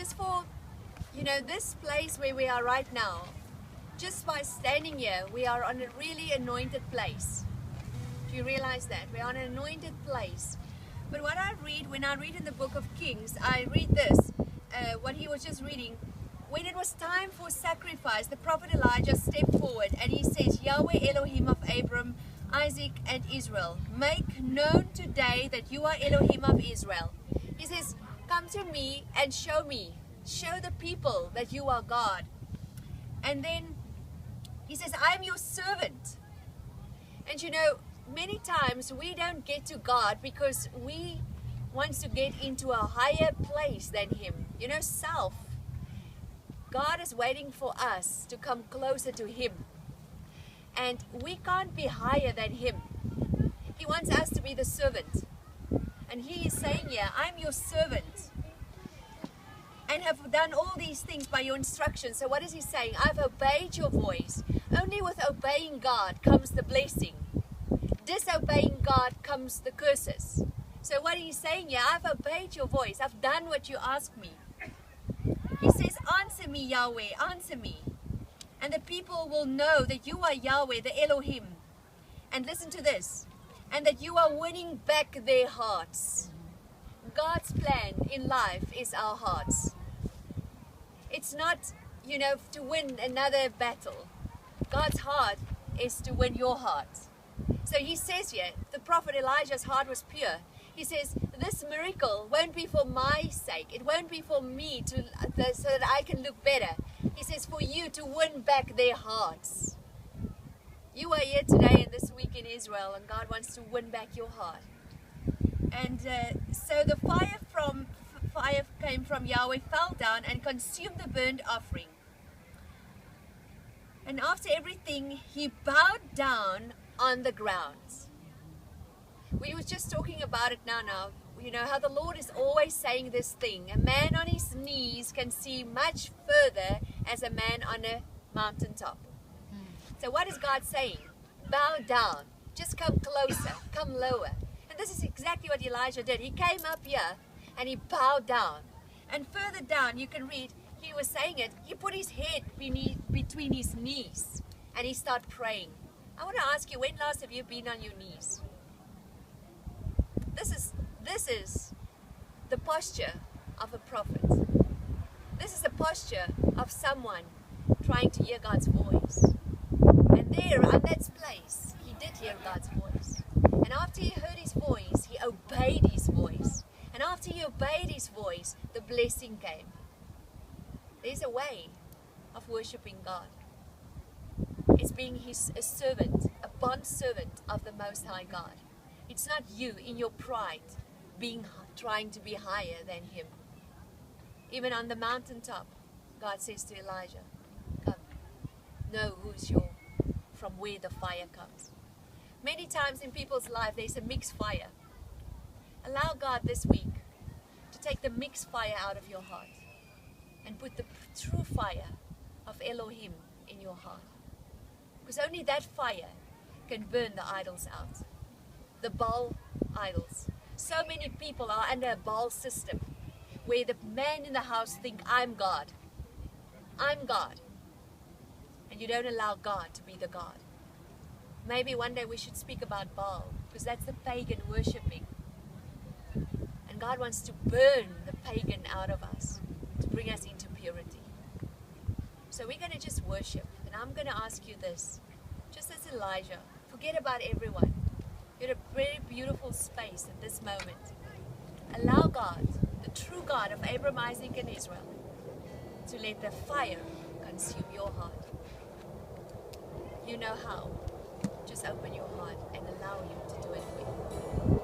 just for, this place where we are right now, just by standing here, we are on a really anointed place. Do you realize that? We're on an anointed place. But what I read, when I read in the book of Kings, I read this, what he was just reading. When it was time for sacrifice, the prophet Elijah stepped forward and he says, Yahweh Elohim of Abram, Isaac and Israel, make known today that you are Elohim of Israel. He says, come to me and show me. Show the people that you are God. And then he says, I am your servant. And many times we don't get to God because we want to get into a higher place than Him. Self. God is waiting for us to come closer to Him. And we can't be higher than Him. He wants us to be the servant. And He is saying here, I'm your servant. And have done all these things by your instructions. So what is He saying? I've obeyed your voice. Only with obeying God comes the blessing. Disobeying God comes the curses. So what He's saying here, I've obeyed your voice. I've done what you asked me. He says, answer me, Yahweh, answer me. And the people will know that you are Yahweh, the Elohim. And listen to this. And that you are winning back their hearts. God's plan in life is our hearts. It's not, to win another battle. God's heart is to win your heart. So He says here, the prophet Elijah's heart was pure. He says, this miracle won't be for my sake. It won't be for me so that I can look better. He says, for you to win back their hearts. You are here today and this week in Israel, and God wants to win back your heart. And so the fire came from Yahweh, fell down and consumed the burnt offering. And after everything, he bowed down on the ground. We were just talking about it now. How the Lord is always saying this thing. A man on his knees can see much further as a man on a mountaintop. So what is God saying? Bow down. Just come closer. Come lower. And this is exactly what Elijah did. He came up here and he bowed down. And further down you can read, he was saying it, he put his head between his knees and he started praying. I want to ask you, when last have you been on your knees? This is the posture of a prophet. This is the posture of someone trying to hear God's voice. And there, on that place, he did hear God's voice. And after he heard His voice, he obeyed His voice. And after he obeyed His voice, the blessing came. There's a way of worshiping God. It's being a servant, a bond servant of the Most High God. It's not you in your pride trying to be higher than Him. Even on the mountaintop, God says to Elijah, come, know from where the fire comes. Many times in people's life, there's a mixed fire. Allow God this week to take the mixed fire out of your heart and put the true fire of Elohim in your heart. Because only that fire can burn the idols out. The Baal idols. So many people are under a Baal system where the man in the house thinks, I'm God. I'm God. And you don't allow God to be the God. Maybe one day we should speak about Baal, because that's the pagan worshipping. And God wants to burn the pagan out of us to bring us into purity. So we're going to just worship. And I'm going to ask you this. Just as Elijah, forget about everyone. You're in a very beautiful space at this moment. Allow God, the true God of Abraham, Isaac and Israel, to let the fire consume your heart. You know how. Just open your heart and allow Him to do it with you.